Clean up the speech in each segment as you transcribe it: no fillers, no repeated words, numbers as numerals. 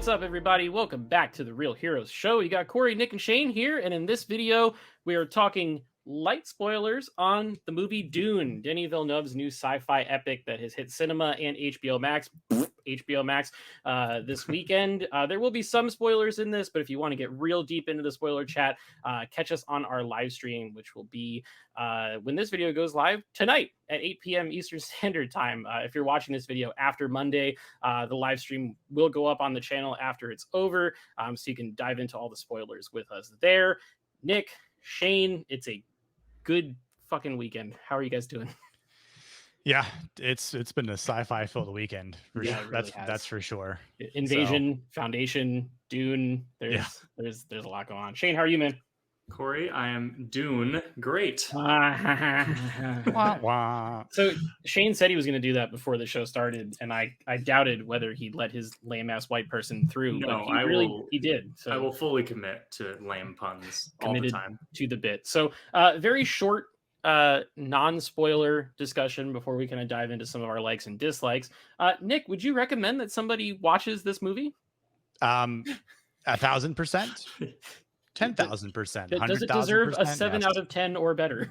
What's up, everybody? Welcome back to the Real Heroes Show. You got Cory, Nick, and Shane here, and in this video, we are talking light spoilers on the movie Dune, Denis Villeneuve's new sci-fi epic that has hit cinema and HBO Max. HBO Max this weekend. There will be some spoilers in this, but if you want to get real deep into the spoiler chat, catch us on our live stream, which will be when this video goes live tonight at 8 p.m. Eastern Standard Time. If you're watching this video after Monday, the live stream will go up on the channel after it's over, so you can dive into all the spoilers with us there. Nick, Shane, it's a good fucking weekend. How are you guys doing? Yeah, it's been a sci-fi filled weekend. Yeah, sure. That's for sure. Invasion, Foundation, Dune. There's a lot going on. Shane, how are you, man? Cory, I am Dune. Great. Wah, wah. So Shane said he was going to do that before the show started, and I doubted whether he'd let his lame ass white person through. No, but he did. So I will fully commit to lame puns all the time. To the bit. So very short non-spoiler discussion before we kind of dive into some of our likes and dislikes. Nick, would you recommend that somebody watches this movie? 1,000%, 10,000%. Does it deserve a 7 out of 10 or better?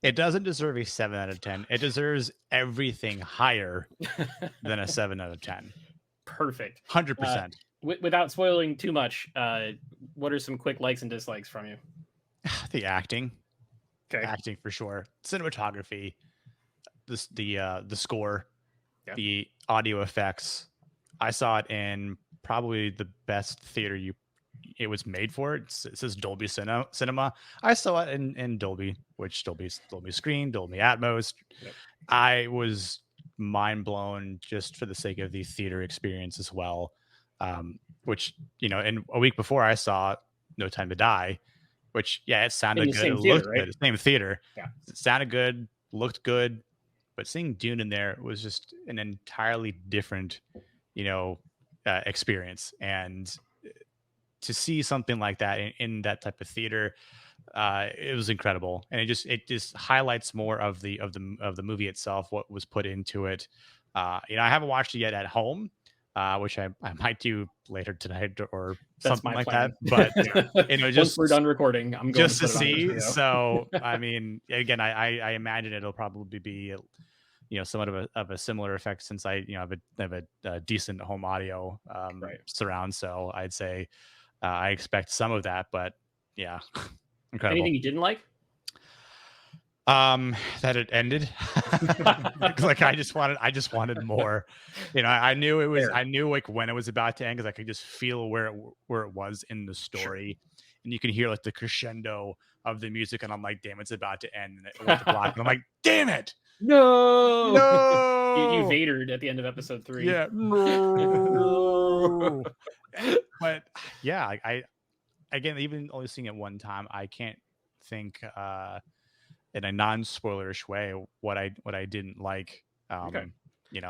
It doesn't deserve a 7 out of 10. It deserves everything higher than a 7 out of 10. Perfect. 100%. Without spoiling too much, what are some quick likes and dislikes from you? The acting. Okay. Acting for sure. Cinematography, the score, the audio effects. I saw it in probably the best theater it was made for. It says Dolby Cinema. I saw it in Dolby, which Dolby Screen, Dolby Atmos. Yep. I was mind blown just for the sake of the theater experience as well. Which, and a week before I saw No Time to Die, which, it sounded good. It looked good. Same theater. Yeah. It sounded good, looked good. But seeing Dune in there was just an entirely different, experience. And to see something like that in that type of theater, it was incredible. And it just highlights more of the movie itself, what was put into it. I haven't watched it yet at home. Which I might do later tonight or something like that. But just once we're done recording, I'm going just to see. So I mean, again, I imagine it'll probably be somewhat of a similar effect since I have a decent home audio surround. So I'd say I expect some of that. But yeah, incredible. Anything you didn't like? That it ended. Like I just wanted more. I knew it was. Fair. I knew like when it was about to end because I could just feel where it was in the story, and you can hear like the crescendo of the music, and I'm like, damn, it's about to end. And it went to black, and I'm like, damn it, no. You Vadered at the end of episode 3. Yeah, no. But yeah, I again, even only seeing it one time, I can't think in a non-spoilerish way what I didn't like. Okay.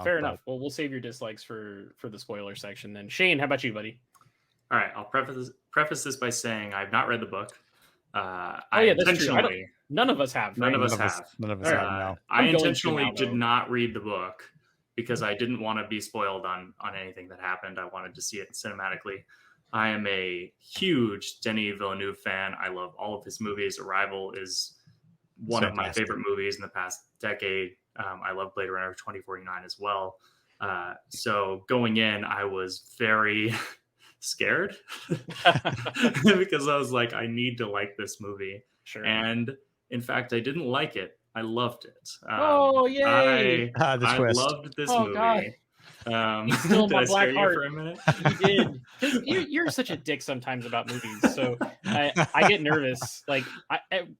Fair enough. Well, we'll save your dislikes for the spoiler section then. Shane, how about you, buddy? All right, I'll preface this by saying I've not read the book. That's true. None of us have. None of us have. No. I intentionally did not read the book because I didn't want to be spoiled on anything that happened. I wanted to see it cinematically. I am a huge Denis Villeneuve fan. I love all of his movies. Arrival is one of my favorite movies in the past decade. I love Blade Runner 2049 as well. So going in, I was very scared because I was like, I need to like this movie. Sure. And in fact, I didn't like it. I loved it. Yay! I loved this movie. God. Still in my black heart. For a minute? You did. You're such a dick sometimes about movies. So I get nervous. Like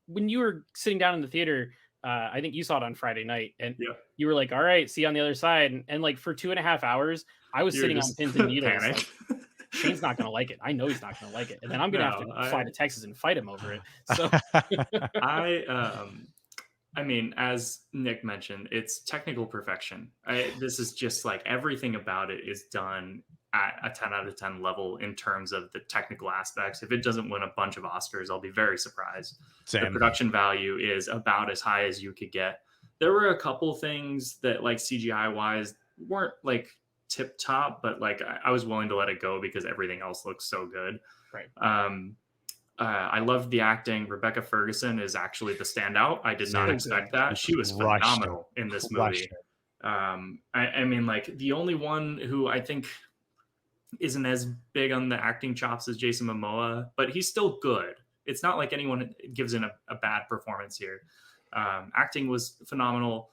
when you were sitting down in the theater, I think you saw it on Friday night, and you were like, "All right, see you on the other side." And like for 2.5 hours, I was sitting on pins and needles. Like, Shane's not gonna like it. I know he's not gonna like it, and then I'm gonna have to fly to Texas and fight him over it. So I mean, as Nick mentioned, it's technical perfection. This is just like everything about it is done at a 10 out of 10 level in terms of the technical aspects. If it doesn't win a bunch of Oscars, I'll be very surprised. Same. The production value is about as high as you could get. There were a couple things that, like, CGI wise weren't like tip top, but like I was willing to let it go because everything else looks so good. Right. I loved the acting. Rebecca Ferguson is actually the standout. I did not So expect good. that. She was Crushed it. phenomenal in this Crushed movie. I mean, like the only one who I think isn't as big on the acting chops as Jason Momoa, but he's still good. It's not like anyone gives in a bad performance here. Acting was phenomenal.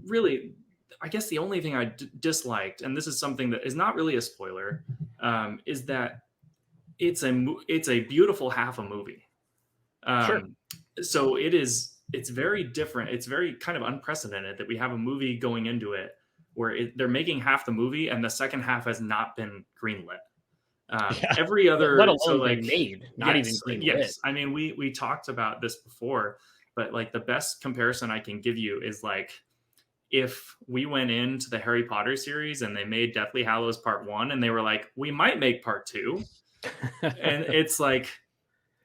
Really, I guess the only thing I disliked, and this is something that is not really a spoiler, is that it's a beautiful half a movie. Sure. So it's very different. It's very kind of unprecedented that we have a movie going into it where they're making half the movie and the second half has not been greenlit. Every other, let alone so like being made, not even greenlit. yes. I mean, we talked about this before, but like the best comparison I can give you is like if we went into the Harry Potter series and they made Deathly Hallows Part 1 and they were like, we might make Part 2. And it's like,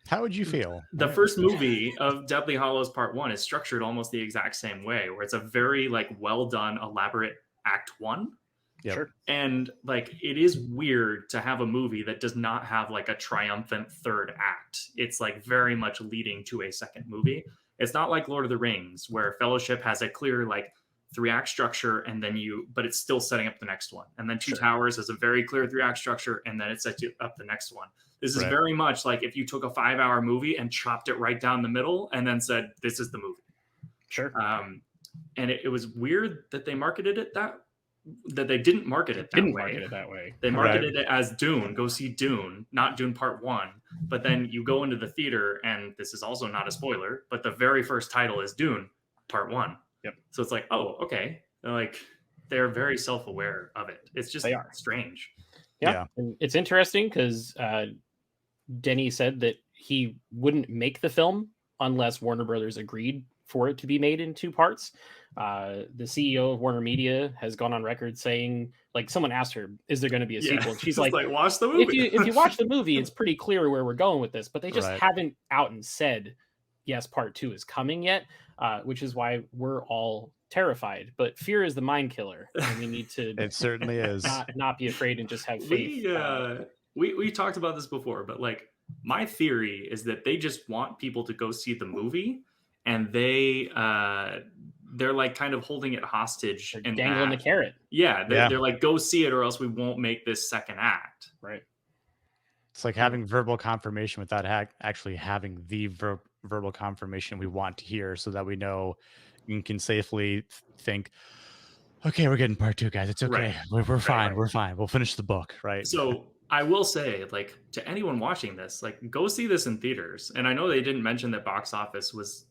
how would you feel? The first movie of Deathly Hallows Part 1 is structured almost the exact same way, where it's a very like well done, elaborate Act 1. Yep. Sure. And like it is weird to have a movie that does not have like a triumphant third act. It's like very much leading to a second movie. It's not like Lord of the Rings, where Fellowship has a clear like 3-act structure, and then but it's still setting up the next one. And then Two Towers has a very clear 3-act structure, and then it sets up the next one. This is very much like if you took a 5-hour movie and chopped it right down the middle and then said, this is the movie. Sure. And it was weird that they marketed it that they didn't market it that way. They marketed it as Dune. Go see Dune, not Dune Part 1. But then you go into the theater, and this is also not a spoiler, but the very first title is Dune Part 1. Yep. So it's like, oh, okay. They're very self-aware of it. It's just strange. Yeah. And it's interesting because Denny said that he wouldn't make the film unless Warner Brothers agreed for it to be made in 2 parts. The CEO of Warner Media has gone on record saying, like, someone asked her, is there going to be a sequel? And she's like, watch the movie. If you watch the movie, it's pretty clear where we're going with this, but they just haven't out and said, yes, part 2 is coming yet, which is why we're all terrified. But fear is the mind killer, and we need to it certainly is not be afraid and just have faith. We talked about this before, but like my theory is that they just want people to go see the movie, and they're like kind of holding it hostage and dangling the carrot. They're like, go see it or else we won't make this second act. Right. It's like having verbal confirmation without actually having the verbal confirmation we want to hear, so that we know and can safely think, okay, we're getting part 2, guys. It's okay. We're fine. We're fine. We'll finish the book. Right. So I will say, like, to anyone watching this, like, go see this in theaters. And I know they didn't mention that box office was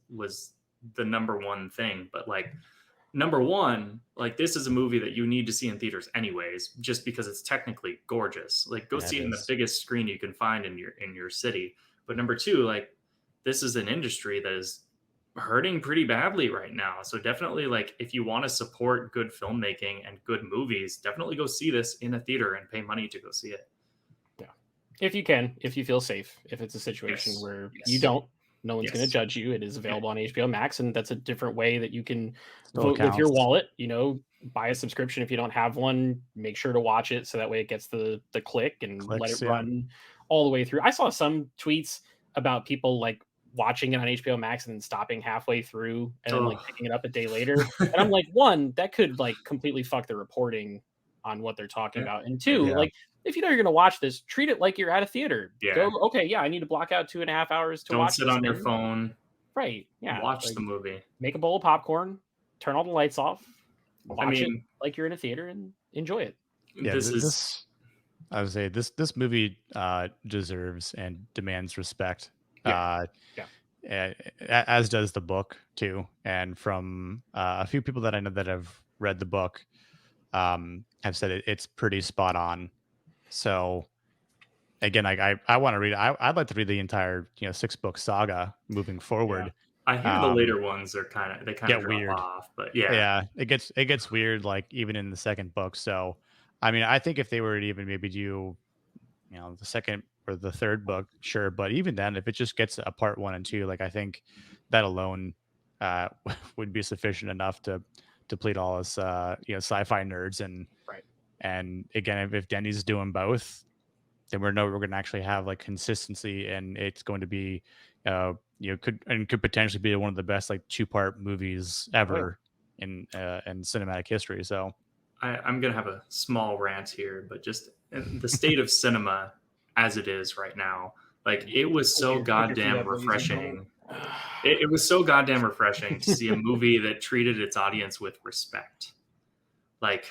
the number one thing, but like, number one, like, this is a movie that you need to see in theaters anyways, just because it's technically gorgeous. Like, go see it in the biggest screen you can find in your city. But number 2, like, this is an industry that is hurting pretty badly right now. So definitely, like, if you want to support good filmmaking and good movies, definitely go see this in a theater and pay money to go see it. Yeah. If you can, if you feel safe, if it's a situation where you don't, no one's going to judge you. It is available on HBO Max, and that's a different way that you can vote with your wallet. You know, buy a subscription if you don't have one. Make sure to watch it so that way it gets the click and let it run all the way through. I saw some tweets about people like watching it on HBO Max and then stopping halfway through and then like picking it up a day later. And I'm like, one, that could like completely fuck the reporting on what they're talking about, and 2, like, if you know you're going to watch this, treat it like you're at a theater. Go, okay, I need to block out 2.5 hours to watch. Don't sit on your phone. Right. Yeah. Watch the movie. Make a bowl of popcorn. Turn all the lights off. Watch it like you're in a theater and enjoy it. Yeah, I would say this movie deserves and demands respect. As does the book too. And from a few people that I know that have read the book, have said it's pretty spot on. So again, I want to read. I'd like to read the entire 6-book saga moving forward. Yeah. I hear the later ones are kind of get weird off, but it gets weird, like even in the second book. So I mean, I think if they were to even maybe do the second or the third book, sure, but even then, if it just gets a part 1 and 2, like, I think that alone would be sufficient enough to please all us sci-fi nerds And again, if Denny's doing both, then we're going to actually have like consistency, and it's going to be, could potentially be one of the best like 2-part movies ever in cinematic history. So I'm gonna have a small rant here, but just the state of cinema as it is right now, like it was so goddamn refreshing. It was so goddamn refreshing to see a movie that treated its audience with respect. Like,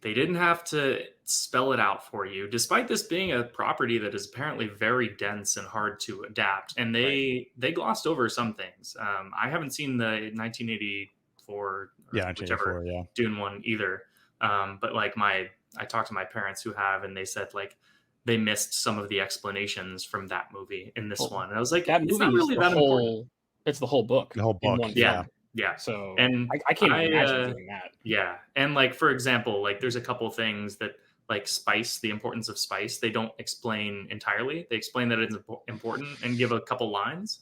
they didn't have to spell it out for you, despite this being a property that is apparently very dense and hard to adapt. And they glossed over some things. I haven't seen the 1984, whichever Dune one either. But like I talked to my parents who have, and they said like they missed some of the explanations from that movie in this one. And I was like, that movie not really that important. It's the whole book. The whole book, yeah. So and I can't imagine doing that. Yeah, and like for example, like there's a couple things that like spice, the importance of spice, they don't explain entirely. They explain that it's important and give a couple lines.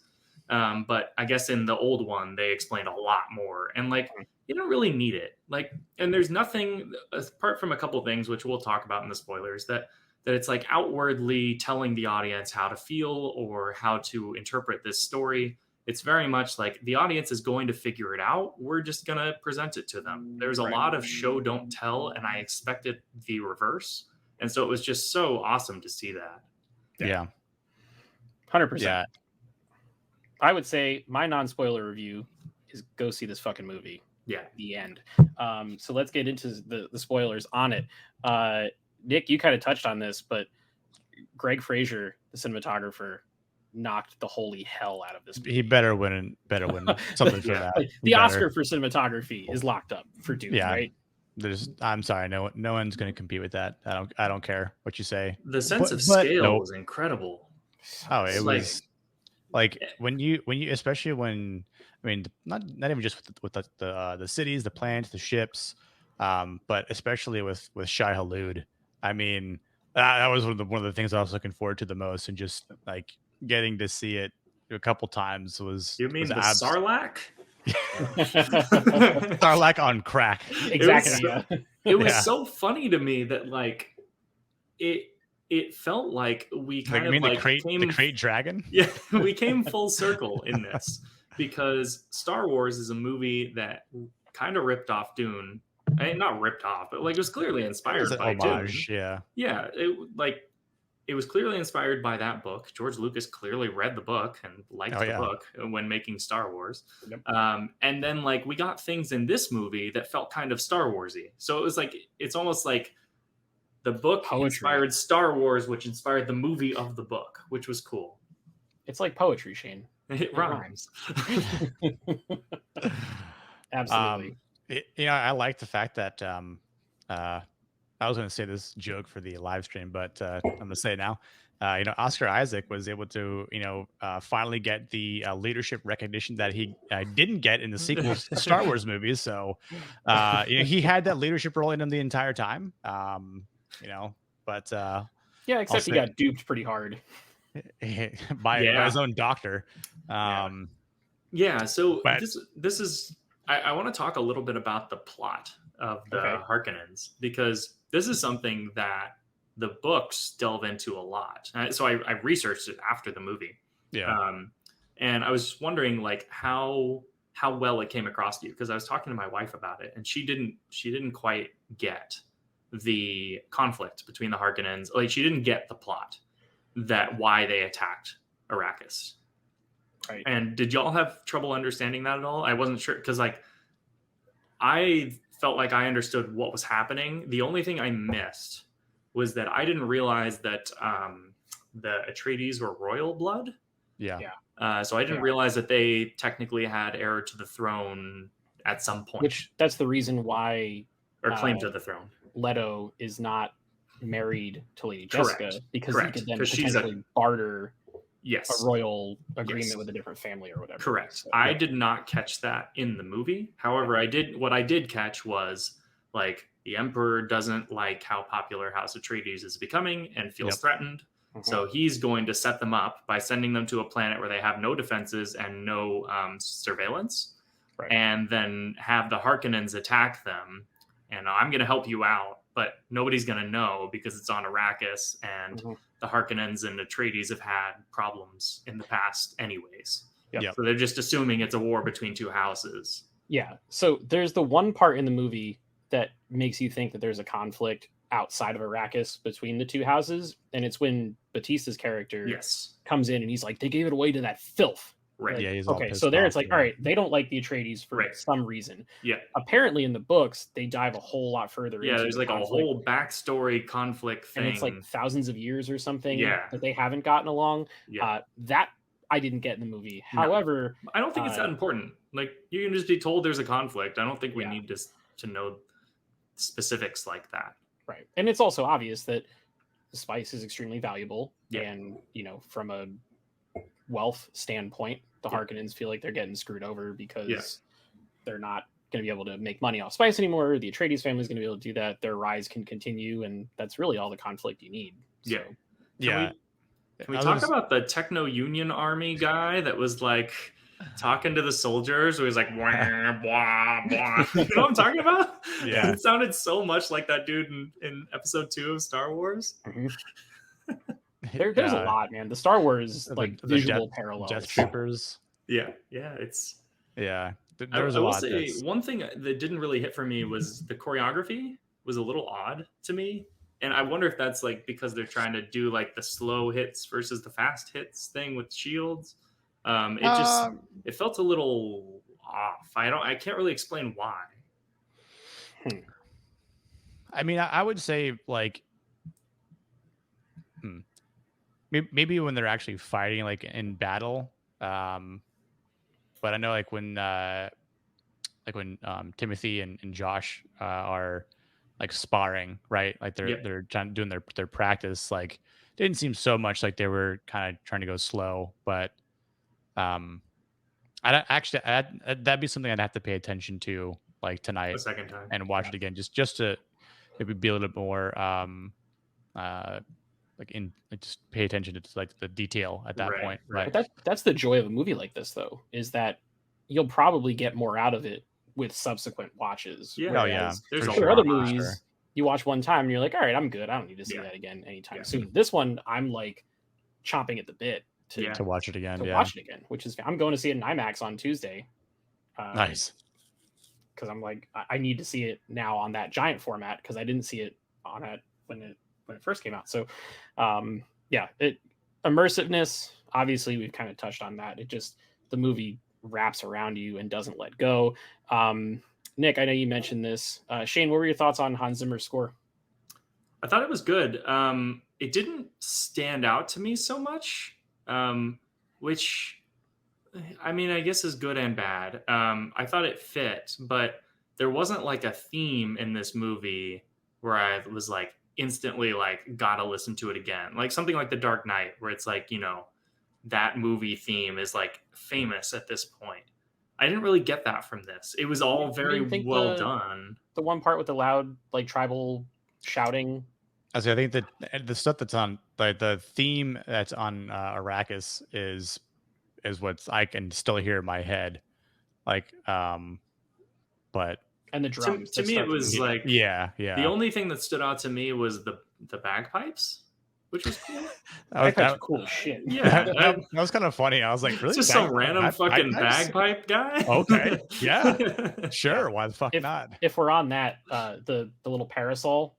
But I guess in the old one, they explained a lot more. And like, you don't really need it. Like, and there's nothing apart from a couple things, which we'll talk about in the spoilers, that it's like outwardly telling the audience how to feel or how to interpret this story. It's very much like the audience is going to figure it out. We're just going to present it to them. There's a lot of show, don't tell. And I expected the reverse. And so it was just so awesome to see that. Yeah. 100%. Yeah. I would say my non-spoiler review is go see this fucking movie. Yeah. The end. So let's get into the spoilers on it. Nick, you kind of touched on this, but Greig Fraser, the cinematographer, knocked the holy hell out of this movie. He better win something for that. The Oscar for cinematography is locked up for Dune, right? I'm sorry, no one's going to compete with that. I don't care what you say. The sense of scale was incredible. Oh, it was like when you especially when, I mean, not even just with the cities, the planets, the ships, but especially with Shai Hulud. I mean, that was one of the things I was looking forward to the most, and just like getting to see it a couple times was. You mean the Sarlacc? Sarlacc on crack. Exactly. It was so funny to me that like it felt like we kind of like the crate dragon. Yeah, we came full circle in this because Star Wars is a movie that kind of ripped off Dune. I mean, not ripped off, but like it was clearly inspired by homage, Dune. Yeah. It was clearly inspired by that book. George Lucas clearly read the book and liked the book when making Star Wars. Yep. And then like we got things in this movie that felt kind of Star Warsy. So it was like it's almost like the book inspired Star Wars, which inspired the movie of the book, which was cool. It's like poetry, Shane. It rhymes. Absolutely. I like the fact that I was going to say this joke for the live stream, but I'm going to say it now. Oscar Isaac was able to, finally get the leadership recognition that he didn't get in the sequel Star Wars movies. So, he had that leadership role in him the entire time. But except he got duped pretty hard by his own doctor. So this is. I want to talk a little bit about the plot of the Harkonnens, because this is something that the books delve into a lot. So I researched it after the movie. Yeah. And I was wondering like how well it came across to you, because I was talking to my wife about it and she didn't quite get the conflict between the Harkonnens. Like she didn't get the plot that why they attacked Arrakis. Right. And did y'all have trouble understanding that at all? I wasn't sure, because like I felt like I understood what was happening. The only thing I missed was that I didn't realize that the Atreides were royal blood. Yeah. So I didn't realize that they technically had heir to the throne at some point. Which that's the reason why, or claim to the throne. Leto is not married to Lady Jessica, because he could then potentially potentially barter a royal agreement with a different family or whatever. Correct. So, I did not catch that in the movie. However, what I did catch was like the Emperor doesn't like how popular House Atreides is becoming and feels threatened. Mm-hmm. So he's going to set them up by sending them to a planet where they have no defenses and no surveillance, and then have the Harkonnens attack them. And I'm going to help you out, but nobody's going to know because it's on Arrakis, and the Harkonnens and Atreides have had problems in the past anyways. Yep. So they're just assuming it's a war between two houses. Yeah. So there's the one part in the movie that makes you think that there's a conflict outside of Arrakis between the two houses, and it's when Batista's character comes in and he's like, they gave it away to that filth. Right. Like, Yeah. He's okay. So there it's like, all right, they don't like the Atreides for some reason. Yeah. Apparently in the books, they dive a whole lot further. Yeah. Into There's the like conflict. a whole backstory conflict thing. And it's like thousands of years or something that they haven't gotten along. Yeah. That I didn't get in the movie. No. However, I don't think it's that important. Like, you can just be told there's a conflict. I don't think we need to know specifics like that. Right. And it's also obvious that the spice is extremely valuable. And, you know, from a wealth standpoint, the Harkonnens feel like they're getting screwed over because they're not going to be able to make money off spice anymore. The Atreides family is going to be able to do that. Their rise can continue, and that's really all the conflict you need. So, Can we talk about the Techno Union Army guy that was like talking to the soldiers? Who was like, blah, blah, blah. You know what I'm talking about? Yeah. It sounded so much like that dude in episode 2 of Star Wars. There's a lot, man. The Star Wars like visual parallels. Death Troopers. Yeah, it's There was a I will lot. say one thing that didn't really hit for me was the choreography was a little odd to me, and I wonder if that's like because they're trying to do like the slow hits versus the fast hits thing with shields. It felt a little off. I can't really explain why. I mean, I would say like maybe when they're actually fighting like in battle. But I know like when Timothy and Josh are like sparring, right? Like they're doing their practice. Like didn't seem so much like they were kind of trying to go slow, but that'd be something I'd have to pay attention to like tonight a second time and watch it again just to maybe be a little bit more just pay attention to like the detail at that point. Right. But that's the joy of a movie like this, though, is that you'll probably get more out of it with subsequent watches. Yeah. There's other movies you watch one time and you're like, all right, I'm good. I don't need to see that again anytime soon. This one, I'm like chomping at the bit to watch it again. Watch it again, which is I'm going to see it in IMAX on Tuesday. Nice. Because I'm like, I need to see it now on that giant format because I didn't see it on it when it first came out. So immersiveness, obviously we've kind of touched on that. It just, the movie wraps around you and doesn't let go. Nick, I know you mentioned this. Shane, what were your thoughts on Hans Zimmer's score? I thought it was good. It didn't stand out to me so much, which I mean, I guess is good and bad. I thought it fit, but there wasn't like a theme in this movie where I was like instantly like gotta listen to it again. Like something like The Dark Knight, where it's like, you know, that movie theme is like famous at this point. I didn't really get that from this. It was all very well done. The one part with the loud like tribal shouting. I think that the stuff that's on like the theme that's on Arrakis is what I can still hear in my head. Like, but and the drums. To me, it was like yeah. The only thing that stood out to me was the bagpipes, which was cool. Bagpipes are cool as shit. Yeah, that was kind of funny. I was like, really? It's just some random fucking bagpipe guy. Okay, yeah, sure. Why the fuck not? If we're on that, the little parasol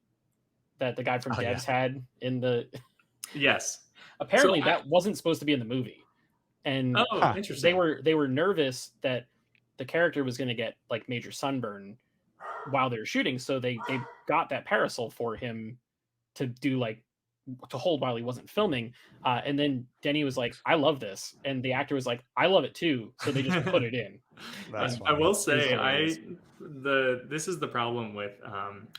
that the guy from Devs had in the apparently that wasn't supposed to be in the movie, and interesting. They were nervous that the character was going to get like major sunburn while they were shooting, so they got that parasol for him to do like to hold while he wasn't filming, and then Denny was like, I love this, and the actor was like, I love it too, so they just put it in. I will say this is the problem with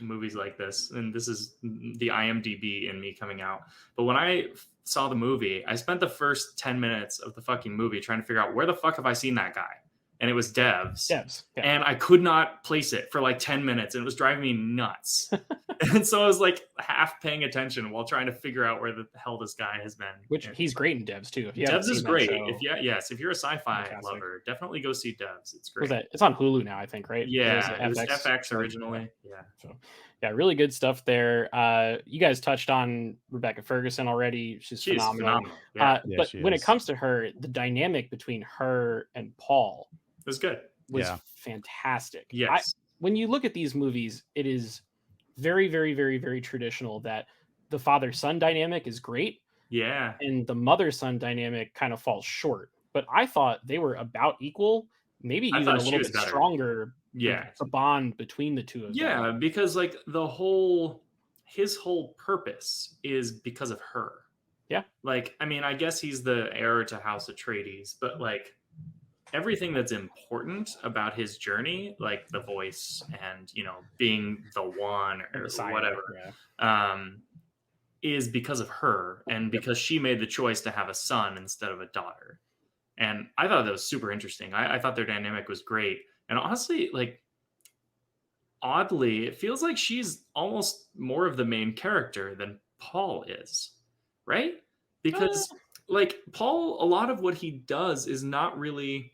movies like this, and this is the IMDb in me coming out. But when I saw the movie, I spent the first 10 minutes of the fucking movie trying to figure out where the fuck have I seen that guy, and it was Devs. And I could not place it for like 10 minutes, and it was driving me nuts. And so I was like half paying attention while trying to figure out where the hell this guy has been. Which he's great in Devs too. Devs is great. If you're a sci-fi lover, definitely go see Devs. It's great. It's on Hulu now, I think, right? Yeah, it was FX originally. Yeah. So, Yeah, really good stuff there. You guys touched on Rebecca Ferguson already. She's She's phenomenal. phenomenal. Yeah, Yeah, But she when it is. comes to her, the dynamic between her and Paul it was good. was Yeah. fantastic. Yes. When you look at these movies, it is very, very, very, very traditional that the father-son dynamic is great Yeah. and the mother-son dynamic kind of falls short. But I thought they were about equal, maybe I even thought a she little was bit better. stronger. Yeah. The bond between the two of them. Yeah, because like his whole purpose is because of her. Yeah. Like, I mean, I guess he's the heir to House Atreides, but like everything that's important about his journey, like the voice and, you know, being the one The or Messiah, whatever, yeah. is because of her and because she made the choice to have a son instead of a daughter. And I thought that was super interesting. I thought their dynamic was great. And honestly, like, oddly, it feels like she's almost more of the main character than Paul is, right? Because like Paul, a lot of what he does is not really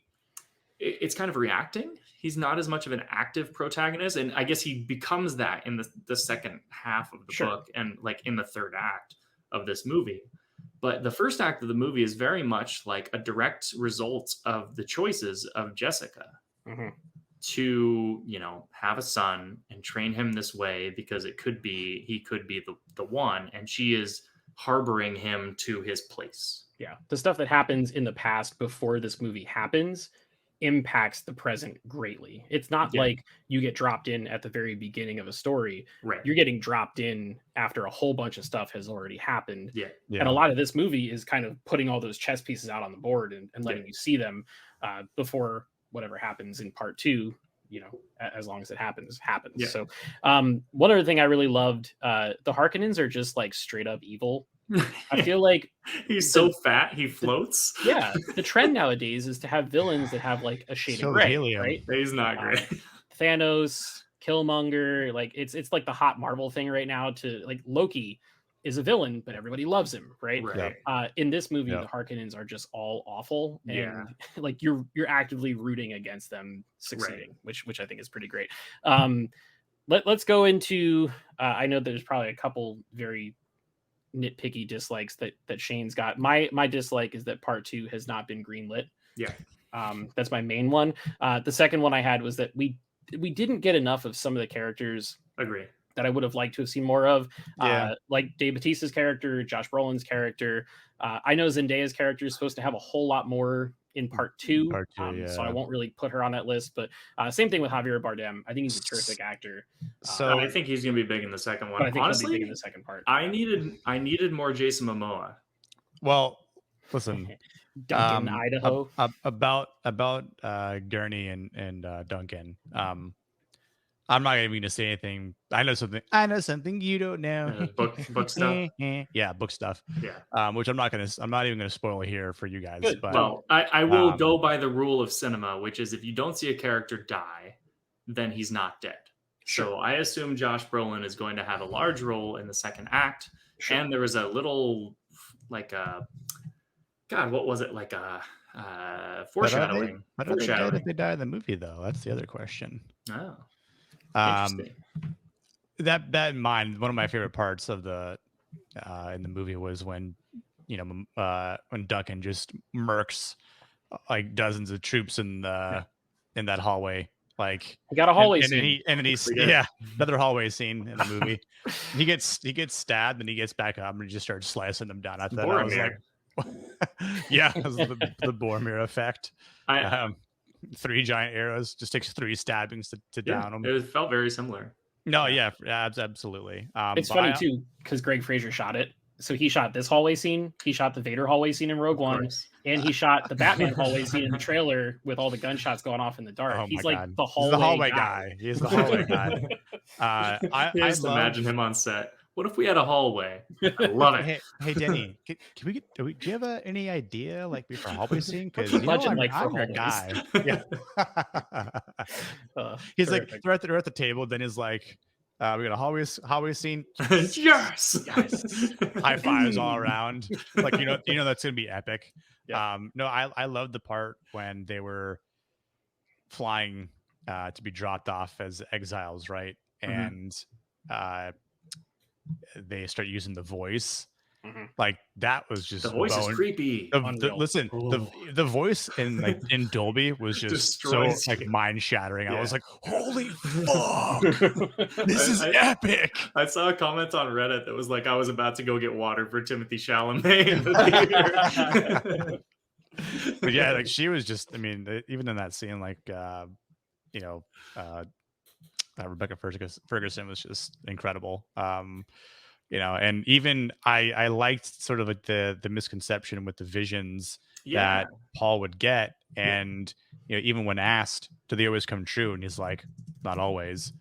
it's kind of reacting. He's not as much of an active protagonist, and I guess he becomes that in the second half of the Sure. book and like in the third act of this movie. But the first act of the movie is very much like a direct result of the choices of Jessica Mhm. to, you know, have a son and train him this way because he could be the one, and she is harboring him to his place. Yeah. The stuff that happens in the past before this movie happens impacts the present greatly. It's not Yeah. like you get dropped in at the very beginning of a story. Right. You're getting dropped in after a whole bunch of stuff has already happened. Yeah. And a lot of this movie is kind of putting all those chess pieces out on the board and letting you see them before whatever happens in part two, you know, as long as it happens. Yeah. So one other thing I really loved, the Harkonnens are just like straight up evil. I feel like he's so fat he floats. yeah, the trend nowadays is to have villains that have like a shade So of gray, helium. right? He's not great. Thanos, Killmonger, like it's like the hot Marvel thing right now. To like Loki is a villain, but everybody loves him, right? Right. In this movie, Yep. the Harkonnens are just all awful, and Yeah. like you're actively rooting against them succeeding, which I think is pretty great. Let's go into. I know there's probably a couple very nitpicky dislikes that Shane's got. My dislike is that part two has not been greenlit. Yeah. That's my main one. The second one I had was that we didn't get enough of some of the characters Agree. that I would have liked to have seen more of. Yeah. Like Dave Bautista's character, Josh Brolin's character. I know Zendaya's character is supposed to have a whole lot more in part two. So I won't really put her on that list. But same thing with Javier Bardem. I think he's a terrific actor. So I think he's gonna be big in the second one. But I think Honestly, he'll be big in the second part. I needed more Jason Momoa. Well, listen, Duncan, Idaho. About Gurney and Duncan. I'm not even going to say anything. I know something you don't know. Book stuff. Yeah, book stuff. Yeah. Which I'm not even going to spoil here for you guys. Good. But Well, I will go by the rule of cinema, which is if you don't see a character die, then he's not dead. Sure. So I assume Josh Brolin is going to have a large role in the second act. Sure. And there was a little, like a, God, what was it? Like a foreshadowing. But are they dead if they die in the movie, though? That's the other question. Oh. That in mind, one of my favorite parts of the in the movie was when when Duncan just murks like dozens of troops in that hallway. Like he got a hallway scene. And then he's another hallway scene in the movie. he gets stabbed and he gets back up and he just starts slicing them down. I thought I was like, yeah, it was the Boromir effect. 3 giant arrows, just takes 3 stabbings to down them. It felt very similar. No, yeah, absolutely. It's funny too because Greig Fraser shot it. So he shot this hallway scene, he shot the Vader hallway scene in Rogue One, and he shot the Batman hallway scene in the trailer with all the gunshots going off in the dark. He's like the hallway guy. He's the hallway guy. I just imagine him on set. What if we had a hallway? I love it. Hey Denny, do you have any idea like for a hallway scene? Because I'm your guy. Yeah. He's terrific. Like they're at the table. Then he's like, we got a hallway scene. Yes. High fives all around. Like that's gonna be epic. Yeah. No, I love the part when they were flying to be dropped off as exiles, right? And they start using the voice. Mm-hmm. Like that was just the voice is creepy. Listen, the voice in Dolby was just so like mind shattering. I was like, holy fuck, this is epic. I saw a comment on Reddit that was like, I was about to go get water for Timothee Chalamet in the theater. But yeah, like she was just, I mean, even in that scene, like Rebecca Ferguson was just incredible. And even I liked sort of like the misconception with the visions that Paul would get, and even when asked, do they always come true? And he's like, not always.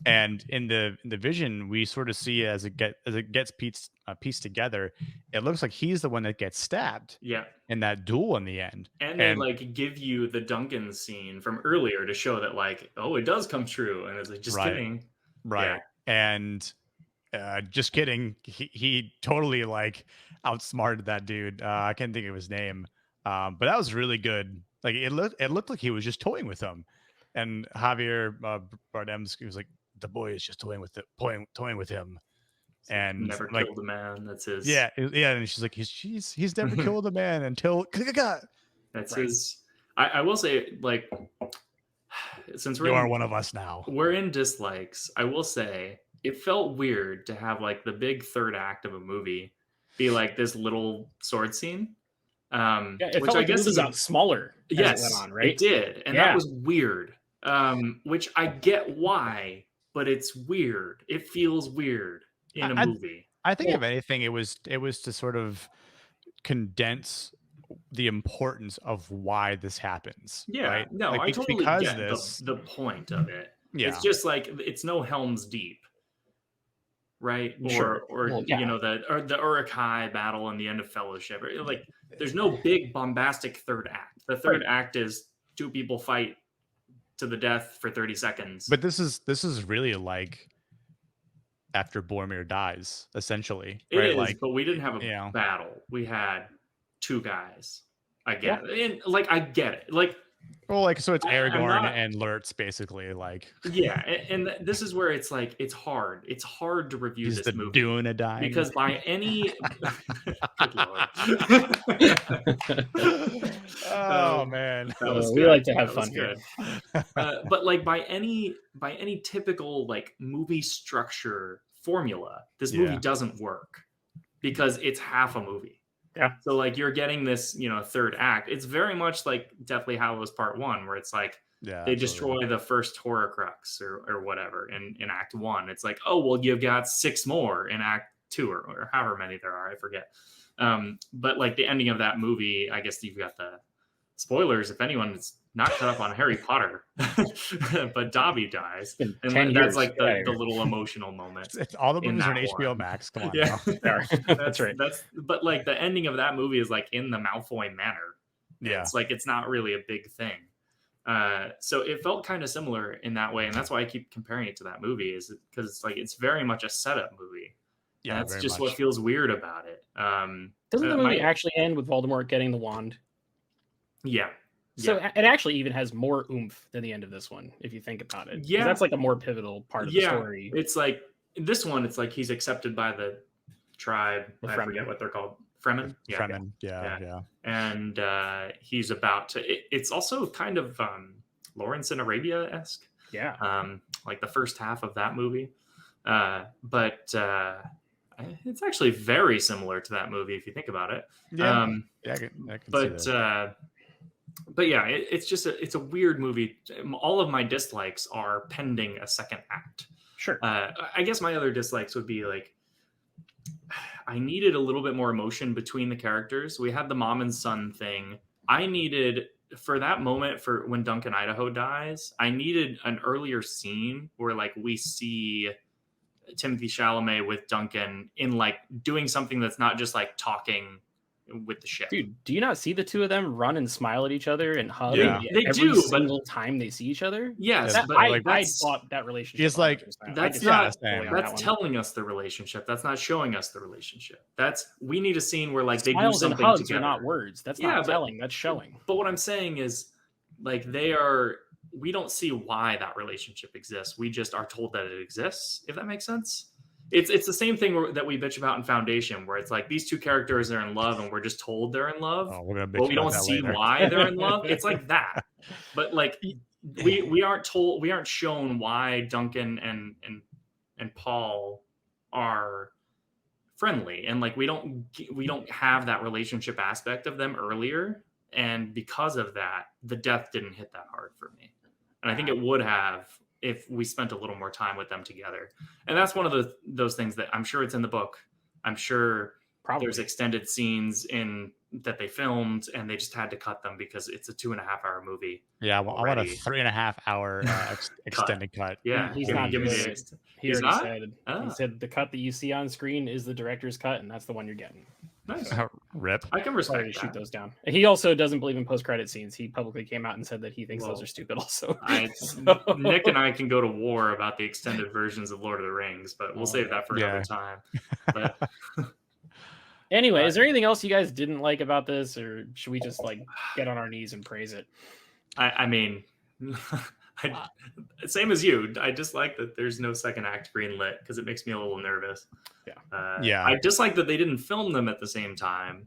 And in the vision, we sort of see as it gets pieced together, it looks like he's the one that gets stabbed. Yeah. In that duel in the end. And they like give you the Duncan scene from earlier to show that like, oh, it does come true. And it's like, just kidding. Right. Yeah. And just kidding. He totally like outsmarted that dude. I can't think of his name. But that was really good. Like it looked like he was just toying with him. And Javier Bardem's, he was like, the boy is just toying with him. And never like, killed a man. That's his. Yeah. And she's like, he's never killed a man until that's his. I will say, like, since you are one of us now, we're in dislikes. I will say it felt weird to have like the big third act of a movie be like this little sword scene. It which felt like I guess it got smaller. Yes, as it went on, right? It did, and that was weird. Which I get why, but it's weird. It feels weird in a movie. I think if anything, it was to sort of condense the importance of why this happens. Yeah, right? No, like, I totally because get the point of it. Yeah. It's just like it's no Helm's Deep, right? Or the Uruk-hai battle and the end of Fellowship. Like there's no big bombastic third act. The third act is two people fight to the death for 30 seconds. But this is really like after Boromir dies, essentially. It right? is, like, but we didn't have a battle. We had two guys. I get it. And like I get it. Like so it's Aragorn and Lurtz basically, like and this is where it's like it's hard. It's hard to review this movie. Dune a dying because by any oh man, that was we like to have fun here. But like by any typical like movie structure formula, this movie doesn't work because it's half a movie. Yeah. So like you're getting this, third act. It's very much like Deathly Hallows Part 1, where it's like they destroy the first Horcrux or whatever in Act 1. It's like, oh well, you've got 6 more in Act 2 or however many there are, I forget. But like the ending of that movie, I guess you've got the spoilers if anyone's not caught up on Harry Potter, but Dobby dies, and that's like the little emotional moment. It's all the movies are on HBO Max. Come on, yeah, that's right. But like the ending of that movie is like in the Malfoy Manor. Yeah, it's like it's not really a big thing. So it felt kind of similar in that way, and that's why I keep comparing it to that movie, is because it's like it's very much a setup movie. Yeah, that's just what feels weird about it. Doesn't the movie actually end with Voldemort getting the wand? Yeah. So it actually even has more oomph than the end of this one, if you think about it. Yeah, that's like a more pivotal part of the story. It's like this one. It's like he's accepted by the tribe. I forget what they're called. Fremen. Yeah. Fremen. Yeah. And he's about to. It's also kind of Lawrence in Arabia-esque. Yeah. Like the first half of that movie, but it's actually very similar to that movie if you think about it. Yeah. I can see that. But yeah, it's just it's a weird movie. All of my dislikes are pending a second act. Sure. I guess my other dislikes would be like I needed a little bit more emotion between the characters. We had the mom and son thing. I needed for that moment for when Duncan Idaho dies, I needed an earlier scene where like we see Timothee Chalamet with Duncan in like doing something that's not just like talking with the ship. Dude, do you not see the two of them run and smile at each other and hug? Yeah, they every do. Single time they see each other. Yes, but I thought that relationship. It's like that's not. That's telling us the relationship. That's not showing us the relationship. We need a scene where like they do something and hugs together. Are not words. That's not telling. That's showing. But what I'm saying is, like they are we don't see why that relationship exists. We just are told that it exists, if that makes sense. It's the same thing that we bitch about in Foundation, where it's like these two characters are in love and we're just told they're in love, Oh, we're gonna but bitch we about don't that see later. why they're in love. It's like that. But like we aren't shown why Duncan and Paul are friendly, and like we don't have that relationship aspect of them earlier, and because of that the death didn't hit that hard for me, and I think it would have if we spent a little more time with them together. And that's one of those things that I'm sure it's in the book. I'm sure Probably. there's extended scenes in that they filmed and they just had to cut them because it's a 2.5-hour movie. Yeah, I want a already. 3.5 hour extended cut. Yeah, He's give me- not give me doing the- it. He He's already not? said. Ah. He said the cut that you see on screen is the director's cut, and that's the one you're getting. Nice. Rip. I can Sorry respect to shoot that. those down. He also doesn't believe in post-credit scenes. He publicly came out and said that he thinks those Well, are stupid. Also, So- Nick and I can go to war about the extended versions of Lord of the Rings, but we'll Oh, save that for yeah. another time. But Anyway, is there anything else you guys didn't like about this, or should we just like get on our knees and praise it? I mean, same as you. I dislike that there's no second act greenlit because it makes me a little nervous. Yeah. Yeah. I dislike that they didn't film them at the same time.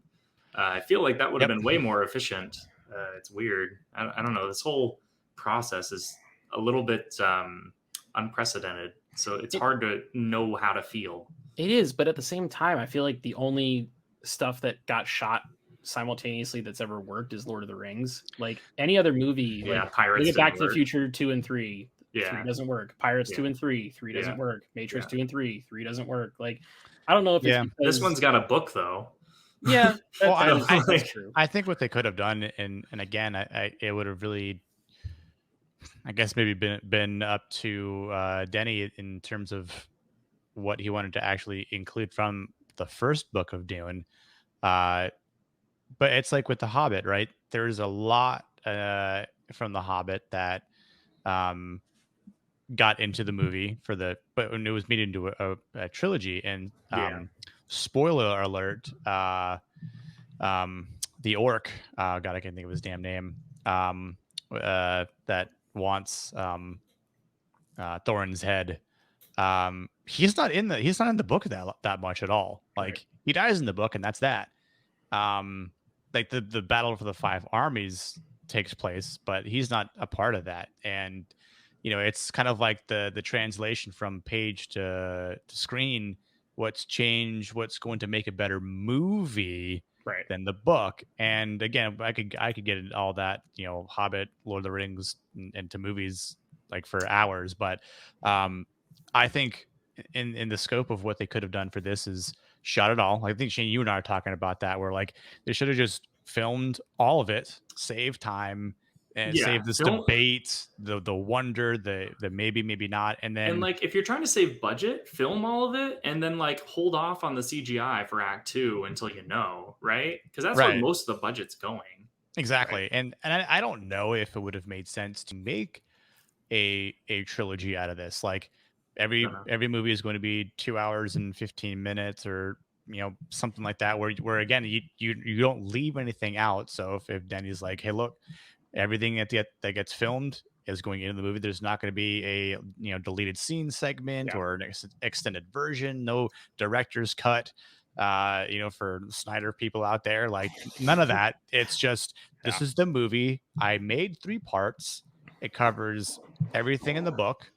I feel like that would have Yep. been way more efficient. It's weird. I don't know. This whole process is a little bit unprecedented, so it's hard to know how to feel. It is, but at the same time, I feel like the only stuff that got shot simultaneously that's ever worked is Lord of the Rings. Like any other movie, Yeah, like Pirates. Back to didn't the Future 2 and 3. Yeah. 3 doesn't work. Pirates Yeah. 2 and 3. 3 doesn't Yeah. work. Matrix Yeah. 2 and 3. 3 doesn't work. Like I don't know if Yeah. it's because... This one's got a book though. Yeah, Well, that's true. I think what they could have done, and again, it would have really, I guess, maybe been up to Denny in terms of what he wanted to actually include from the first book of Dune. But it's like with The Hobbit, right? There's a lot from The Hobbit that got into the movie but when it was made into a trilogy. And spoiler alert, the orc, God, I can't think of his damn name, that wants Thorin's head. He's not in the book that much at all. Like Right. he dies in the book and that's that. Like the battle for the five armies takes place, but he's not a part of that. And it's kind of like the translation from page to screen. What's changed? What's going to make a better movie Right. than the book? And again, I could get into all that, Hobbit, Lord of the Rings, into movies like for hours. But I think in the scope of what they could have done for this is shot it all. I think Shane, you and I are talking about that. Where like they should have just filmed all of it, save time, and save this debate, the wonder, the maybe not, and like if you're trying to save budget, film all of it, and then like hold off on the CGI for Act 2 until right? Because that's where most of the budget's going. Exactly, right? And I don't know if it would have made sense to make a trilogy out of this. Like every movie is going to be 2 hours and 15 minutes or something like that, where again you don't leave anything out. So if Denny's like, hey, look, everything that gets filmed is going into the movie. There's not going to be a deleted scene segment or an extended version. No director's cut. For Snyder people out there, like none of that. It's just this is the movie. I made 3 parts. It covers everything in the book.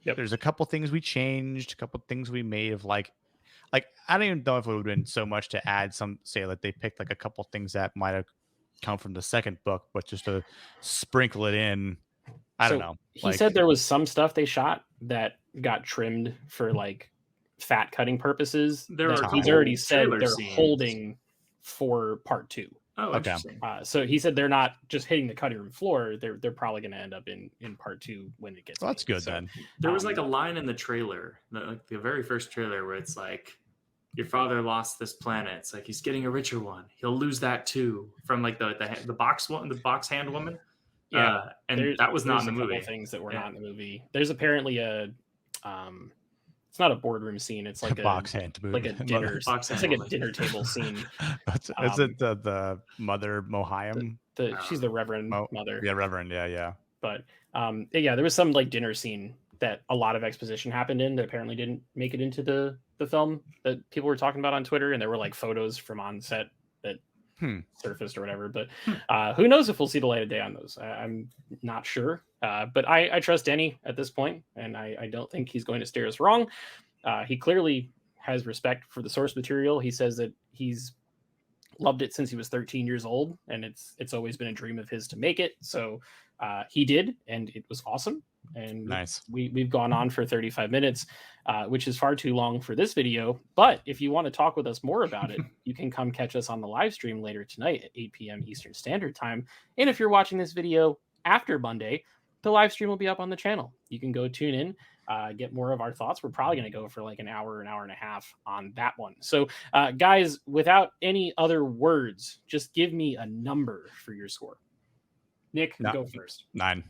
Yep. There's a couple things we changed, a couple things we may have like I don't even know if it would have been so much to add say like they picked like a couple things that might have come from the second book, but just to sprinkle it in. I don't know. He said there was some stuff they shot that got trimmed for like fat cutting purposes. He's already said they're holding for part 2. Oh, okay. Interesting. So he said they're not just hitting the cutting room floor. They're probably going to end up in part 2 when it gets. Well, that's good then. There was like a line in the trailer, like the very first trailer, where it's like, "Your father lost this planet. It's like he's getting a richer one. He'll lose that too." From like the box one, the box hand woman. Yeah, and that was not in the movie. Things that were not in the movie. There's apparently it's not a boardroom scene. It's like a box hand movie. Like a dinner. It's like a dinner table scene. Is it the mother Mohayim? She's the Reverend Mother. Yeah, Reverend. Yeah. But yeah, there was some like dinner scene that a lot of exposition happened in that apparently didn't make it into the film that people were talking about on Twitter, and there were like photos from on set that surfaced or whatever. But who knows if we'll see the light of day on those? I'm not sure. But I trust Denny at this point, and I don't think he's going to steer us wrong. He clearly has respect for the source material. He says that he's loved it since he was 13 years old, and it's always been a dream of his to make it. So he did, and it was awesome. And nice. We've gone on for 35 minutes, which is far too long for this video. But if you want to talk with us more about it, you can come catch us on the live stream later tonight at 8 p.m. Eastern Standard Time. And if you're watching this video after Monday, the live stream will be up on the channel. You can go tune in, get more of our thoughts. We're probably going to go for like an hour and a half on that one. So guys, without any other words, just give me a number for your score. Nick, go first. 9.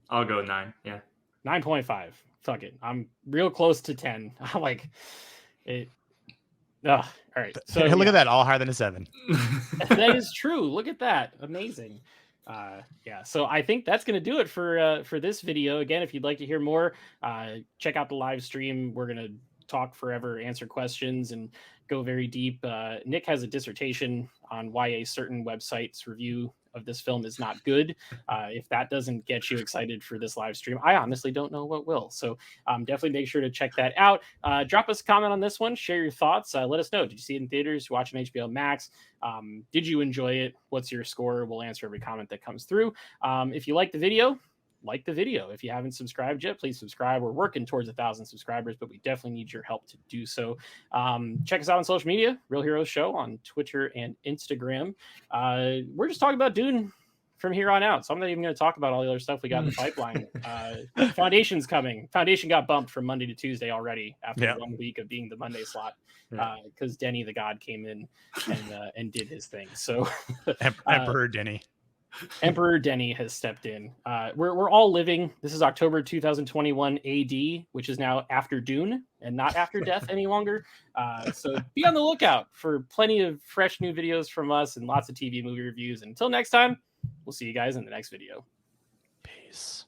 I'll go 9. Yeah. 9.5. Fuck it. I'm real close to 10. I'm like it. All right. So look at that, all higher than a 7. That is true. Look at that. Amazing. Yeah, so I think that's going to do it for this video. Again, if you'd like to hear more, check out the live stream. We're going to talk forever, answer questions, and go very deep. Nick has a dissertation on why a certain website's review of this film is not good. If that doesn't get you excited for this live stream, I honestly don't know what will. So definitely make sure to check that out. Drop us a comment on this one. Share your thoughts. Let us know. Did you see it in theaters? Watch on HBO Max? Did you enjoy it? What's your score? We'll answer every comment that comes through. If you like the video, like the video. If you haven't subscribed yet, please subscribe. We're working towards 1,000 subscribers, but we definitely need your help to do so. Check us out on social media, Real Heroes Show on Twitter and Instagram. We're just talking about Dune from here on out, so I'm not even going to talk about all the other stuff we got in the pipeline. Foundation's coming. Foundation got bumped from Monday to Tuesday already after 1 week of being the Monday slot, because Denny the God came in and did his thing. So Emperor Denny. Emperor Denny has stepped in. We're all living. This is October 2021 AD, which is now after Dune and not after death any longer. So be on the lookout for plenty of fresh new videos from us and lots of TV movie reviews. And until next time, we'll see you guys in the next video. Peace.